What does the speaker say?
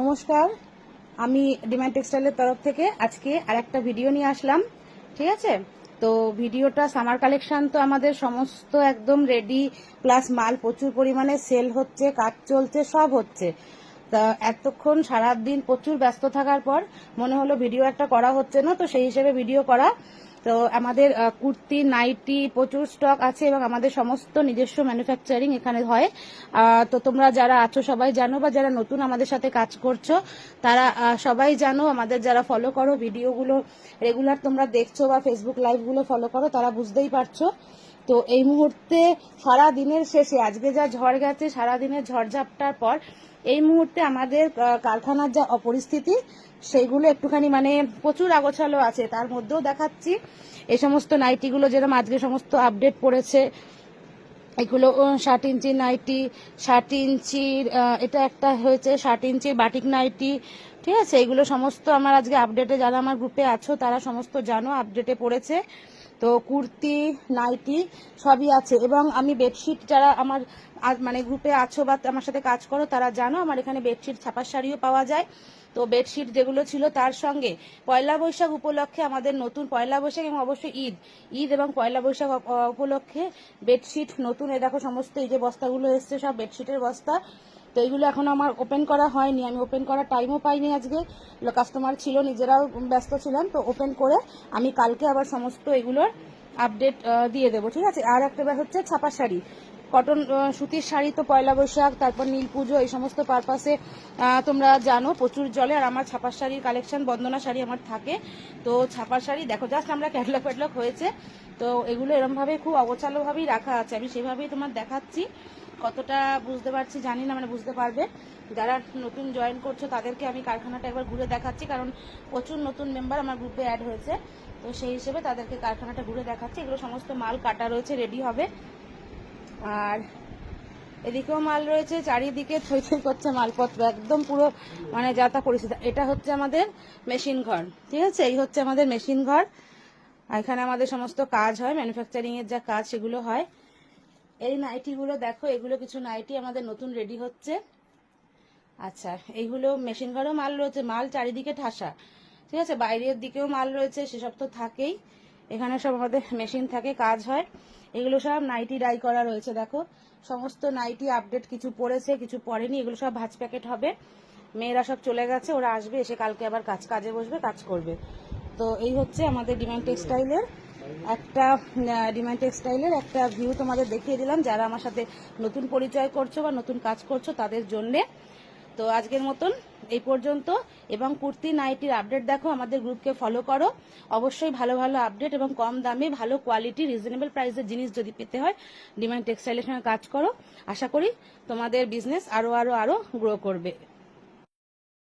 নমস্কার, আমি ডিমান্ড টেক্সটাইলের তরফ থেকে আজকে আরেকটা ভিডিও নিয়ে আসলাম। ঠিক আছে, তো ভিডিওটা সামার কালেকশন তো আমাদের সমস্ত একদম রেডি, প্লাস মাল প্রচুর পরিমাণে সেল হচ্ছে, কাজ চলছে, সব হচ্ছে। তা এতক্ষণ সারাদিন প্রচুর ব্যস্ত থাকার পর মনে হলো ভিডিও একটা করা হচ্ছে না, তো সেই হিসেবে ভিডিও করা। তো আমাদের কুর্তি, নাইটি প্রচুর স্টক আছে এবং আমাদের সমস্ত নিজস্ব ম্যানুফ্যাকচারিং এখানে হয়। তো তোমরা যারা আছো সবাই জানো, বা যারা নতুন আমাদের সাথে কাজ করছো তারা সবাই জানো। আমাদের যারা ফলো করো, ভিডিওগুলো রেগুলার তোমরা দেখছো বা ফেসবুক লাইভগুলো ফলো করো, তারা বুঝতেই পারছো। তো এই মুহূর্তে সারা দিনের শেষে আজকে যা ঝড় গেছে, সারা দিনের ঝড়ঝাপটার পর এই মুহূর্তে আমাদের কারখানার যা অপরিস্থিতি সেইগুলো একটুখানি মানে প্রচুর আগোছালো আছে। তার মধ্যেও দেখাচ্ছি এই সমস্ত নাইটিগুলো যেরকম আজকে সমস্ত আপডেট পড়েছে। এগুলো 60 ইঞ্চি নাইটি, 60 ইঞ্চির এটা একটা হয়েছে 60 ইঞ্চির বাটিক নাইটি। ঠিক আছে, এগুলো সমস্ত আমার আজকে আপডেটে, যারা আমার গ্রুপে আছো তারা সমস্ত জানো, আপডেটে পড়েছে। তো কুর্তি, নাইটি সবই আছে। এবং আমি বেডশিট, যারা আমার মানে গ্রুপে আছো বা আমার সাথে কাজ করো তারা জানো, আমার এখানে বেডশিট, ছাপার শাড়িও পাওয়া যায়। তো বেডশিট যেগুলো ছিল তার সঙ্গে পয়লা বৈশাখ উপলক্ষে আমাদের নতুন, পয়লা বৈশাখ এবং অবশ্যই ঈদ এবং পয়লা বৈশাখ উপলক্ষে বেডশিট নতুন, এ দেখো সমস্ত এই যে বস্তাগুলো এসছে সব বেডশিটের বস্তা। তো এইগুলো এখন আমার ওপেন করা হয়নি, আমি ওপেন করার টাইমও পাইনি আজকে, কাস্টমার ছিল, নিজেরাও ব্যস্ত ছিলাম। তো ওপেন করে আমি কালকে আবার সমস্ত এগুলোর আপডেট দিয়ে দেবো। ঠিক আছে, আর একটা হচ্ছে ছাপার শাড়ি, কটন সুতির শাড়ি। তো পয়লা বৈশাখ, তারপর নীল পুজো, এই সমস্ত পারপাসে তোমরা জানো প্রচুর জলে। আর আমার ছাপার শাড়ির কালেকশন, বন্দনা শাড়ি আমার থাকে। তো ছাপার শাড়ি দেখো, জাস্ট আমরা ক্যাটলগ হয়েছে। তো এগুলো এরমভাবে খুব অগোছালোভাবেই রাখা আছে, আমি সেভাবেই তোমার দেখাচ্ছি। কতটা বুঝতে পারছি জানি না, মানে বুঝতে পারবে যারা নতুন জয়েন করছো তাদেরকে আমি কারখানাটা একবার ঘুরে দেখাচ্ছি, কারণ প্রচুর নতুন মেম্বার আমার গ্রুপে অ্যাড হয়েছে। তো সেই হিসেবে তাদেরকে কারখানাটা ঘুরে দেখাচ্ছি। এগুলো সমস্ত মাল কাটা রয়েছে, রেডি হবে। আর এদিকেও মাল রয়েছে, চারিদিকে থই থই করছে মালপত্র, একদম পুরো মানে যাতা পরিস্থিতি। এটা হচ্ছে আমাদের মেশিন ঘর। ঠিক আছে, এই হচ্ছে আমাদের মেশিন ঘর। এখানে আমাদের সমস্ত কাজ হয়, ম্যানুফ্যাকচারিং এর যা কাজ সেগুলো হয়। এই নাইটিগুলো দেখো, এগুলো কিছু নাইটি আমাদের নতুন রেডি হচ্ছে। আচ্ছা, এইগুলো মেশিন ঘরেও মাল রয়েছে, মাল চারিদিকে ঠাসা। ঠিক আছে, বাইরের দিকেও মাল রয়েছে, সেসব তো থাকেই। এখানে সব আমাদের মেশিন থাকে, কাজ হয়। এগুলো সব নাইটি ডাই করা রয়েছে, দেখো সমস্ত নাইটি আপডেট, কিছু পড়েছে কিছু পড়েনি। এগুলো সব ভাঁজ প্যাকেট হবে। মেয়েরা সব চলে গেছে, ওরা আসবে, এসে কালকে আবার কাজে বসবে, কাজ করবে। তো এই হচ্ছে আমাদের ডিমান্ড টেক্সটাইলের একটা ভিউ তোমাদের দেখিয়ে দিলাম, যারা আমার সাথে নতুন পরিচয় করছো বা নতুন কাজ করছো তাদের জন্যে। তো আজকের মতন এই পর্যন্ত। এবং কুর্তি, নাইটির আপডেট দেখো, আমাদের গ্রুপকে ফলো করো। অবশ্যই ভালো ভালো আপডেট এবং কম দামে ভালো কোয়ালিটি রিজনেবল প্রাইসের জিনিস যদি পেতে হয় ডিমান্ড টেক্সটাইলের সঙ্গে কাজ করো। আশা করি তোমাদের বিজনেস আরো গ্রো করবে।